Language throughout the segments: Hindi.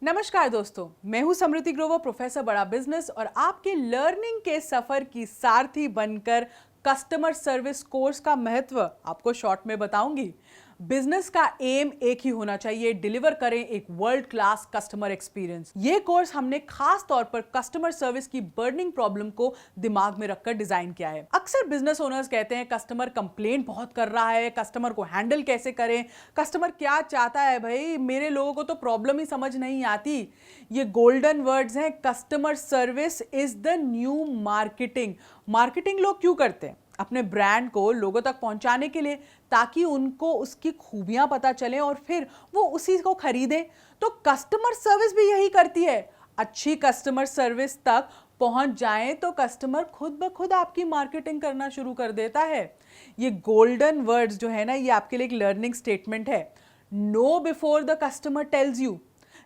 नमस्कार दोस्तों, मैं हूं समृति ग्रोवर, प्रोफेसर बड़ा बिजनेस, और आपके लर्निंग के सफर की सारथी बनकर कस्टमर सर्विस कोर्स का महत्व आपको शॉर्ट में बताऊंगी। बिजनेस का एम एक ही होना चाहिए, डिलीवर करें एक वर्ल्ड क्लास कस्टमर एक्सपीरियंस। ये कोर्स हमने खास तौर पर कस्टमर सर्विस की बर्निंग प्रॉब्लम को दिमाग में रखकर डिजाइन किया है। अक्सर बिजनेस ओनर्स कहते हैं कस्टमर कंप्लेंट बहुत कर रहा है, कस्टमर को हैंडल कैसे करें, कस्टमर क्या चाहता है, भाई मेरे लोगों को तो प्रॉब्लम ही समझ नहीं आती। ये गोल्डन वर्ड्स हैं। Customer service is the new marketing. Marketing लोग क्यों करते हैं? अपने ब्रांड को लोगों तक पहुंचाने के लिए, ताकि उनको उसकी खूबियां पता चलें और फिर वो उसी को खरीदें। तो कस्टमर सर्विस भी यही करती है। अच्छी कस्टमर सर्विस तक पहुंच जाएं तो कस्टमर खुद ब खुद आपकी मार्केटिंग करना शुरू कर देता है। ये गोल्डन वर्ड्स जो है ना, ये आपके लिए एक लर्निंग स्टेटमेंट है। Know before the customer tells you,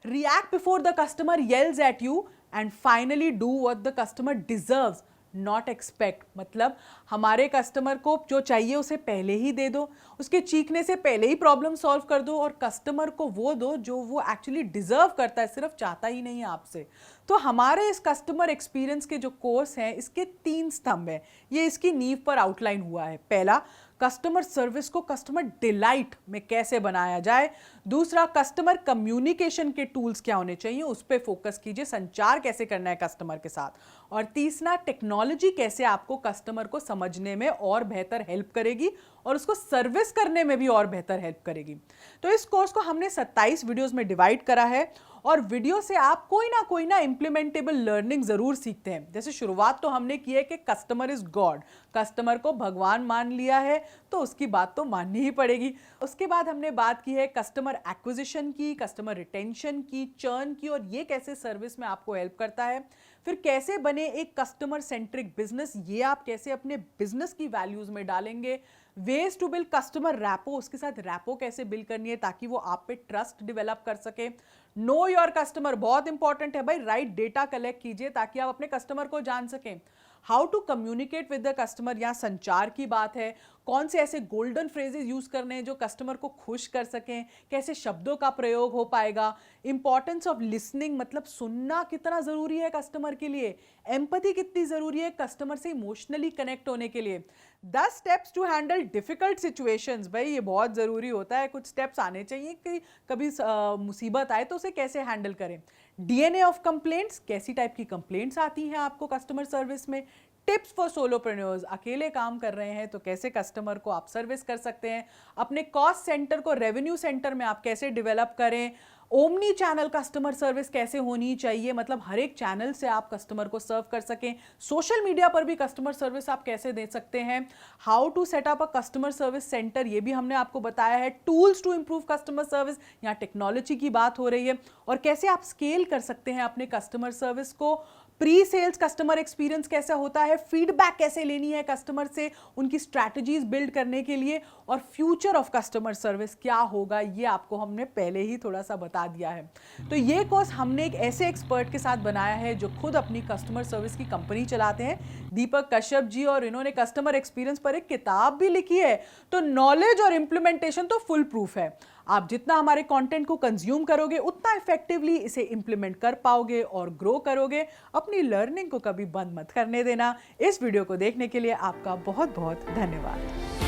react before the customer yells at you, and finally do what the customer deserves, not expect। मतलब हमारे कस्टमर को जो चाहिए उसे पहले ही दे दो, उसके चीखने से पहले ही प्रॉब्लम सॉल्व कर दो, और कस्टमर को वो दो जो वो एक्चुअली डिजर्व करता है, सिर्फ चाहता ही नहीं है आपसे। तो हमारे इस कस्टमर एक्सपीरियंस के जो कोर्स हैं, इसके 3 स्तंभ हैं। ये इसकी नींव पर आउटलाइन हुआ है। पहला, कस्टमर सर्विस को कस्टमर डिलाइट में कैसे बनाया जाए। दूसरा, कस्टमर कम्युनिकेशन के टूल्स क्या होने चाहिए, उस पर फोकस कीजिए, संचार कैसे करना है कस्टमर के साथ। और तीसरा, टेक्नोलॉजी कैसे आपको कस्टमर को समझने में और बेहतर हेल्प करेगी और उसको सर्विस करने में भी और बेहतर हेल्प करेगी। तो इस कोर्स को हमने 27 वीडियोस में डिवाइड करा है, और वीडियो से आप कोई ना इंप्लीमेंटेबल लर्निंग जरूर सीखते हैं। जैसे शुरुआत तो हमने की है कि कस्टमर इज गॉड, कस्टमर को भगवान मान लिया है तो उसकी बात तो माननी ही पड़ेगी। उसके बाद हमने बात की है कस्टमर एक्विजिशन की, कस्टमर रिटेंशन की, चर्न की, और ये कैसे सर्विस में आपको हेल्प करता है। फिर कैसे बने एक कस्टमर सेंट्रिक बिजनेस, ये आप कैसे अपने बिजनेस की वैल्यूज में डालेंगे। Ways to build customer rapport, उसके साथ रैपो कैसे बिल्ड करनी है ताकि वो आप पे ट्रस्ट डेवलप कर सके। नो योर कस्टमर बहुत इंपॉर्टेंट है भाई, राइट डेटा कलेक्ट कीजिए ताकि आप अपने कस्टमर को जान सकें। How to communicate with the customer, यहाँ संचार की बात है। कौन से ऐसे गोल्डन फ्रेजेस यूज करने हैं जो कस्टमर को खुश कर सकें, कैसे शब्दों का प्रयोग हो पाएगा। इंपॉर्टेंस ऑफ लिसनिंग, मतलब सुनना कितना जरूरी है कस्टमर के लिए। एम्पैथी कितनी जरूरी है कस्टमर से इमोशनली कनेक्ट होने के लिए। 10 steps to handle difficult situations, भाई ये बहुत जरूरी होता है। कुछ स्टेप्स आने चाहिए कि कभी मुसीबत आए तो उसे कैसे हैंडल करें। डीएनए ऑफ कंप्लेंट्स, कैसी टाइप की कंप्लेंट्स आती हैं आपको कस्टमर सर्विस में। टिप्स फॉर सोलोप्रेन्योर्स, अकेले काम कर रहे हैं तो कैसे कस्टमर को आप सर्विस कर सकते हैं। अपने कॉस्ट सेंटर को रेवेन्यू सेंटर में आप कैसे डेवलप करें। ओमनी चैनल कस्टमर सर्विस कैसे होनी चाहिए, मतलब हर एक चैनल से आप कस्टमर को सर्व कर सकें। सोशल मीडिया पर भी कस्टमर सर्विस आप कैसे दे सकते हैं। How to set up a customer service centre, ये भी हमने आपको बताया है। Tools to improve customer service, यहाँ टेक्नोलॉजी की बात हो रही है, और कैसे आप स्केल कर सकते हैं अपने कस्टमर सर्विस को। प्री सेल्स कस्टमर एक्सपीरियंस कैसा होता है, फीडबैक कैसे लेनी है कस्टमर से उनकी स्ट्रैटेजीज बिल्ड करने के लिए, और फ्यूचर ऑफ कस्टमर सर्विस क्या होगा, ये आपको हमने पहले ही थोड़ा सा बता दिया है। तो ये कोर्स हमने एक ऐसे एक्सपर्ट के साथ बनाया है जो खुद अपनी कस्टमर सर्विस की कंपनी चलाते हैं, दीपक कश्यप जी, और इन्होंने कस्टमर एक्सपीरियंस पर एक किताब भी लिखी है। तो नॉलेज और इंप्लीमेंटेशन तो फुल प्रूफ है। आप जितना हमारे कंटेंट को कंज्यूम करोगे उतना इफेक्टिवली इसे इंप्लीमेंट कर पाओगे और ग्रो करोगे। अपनी लर्निंग को कभी बंद मत करने देना। इस वीडियो को देखने के लिए आपका बहुत बहुत धन्यवाद।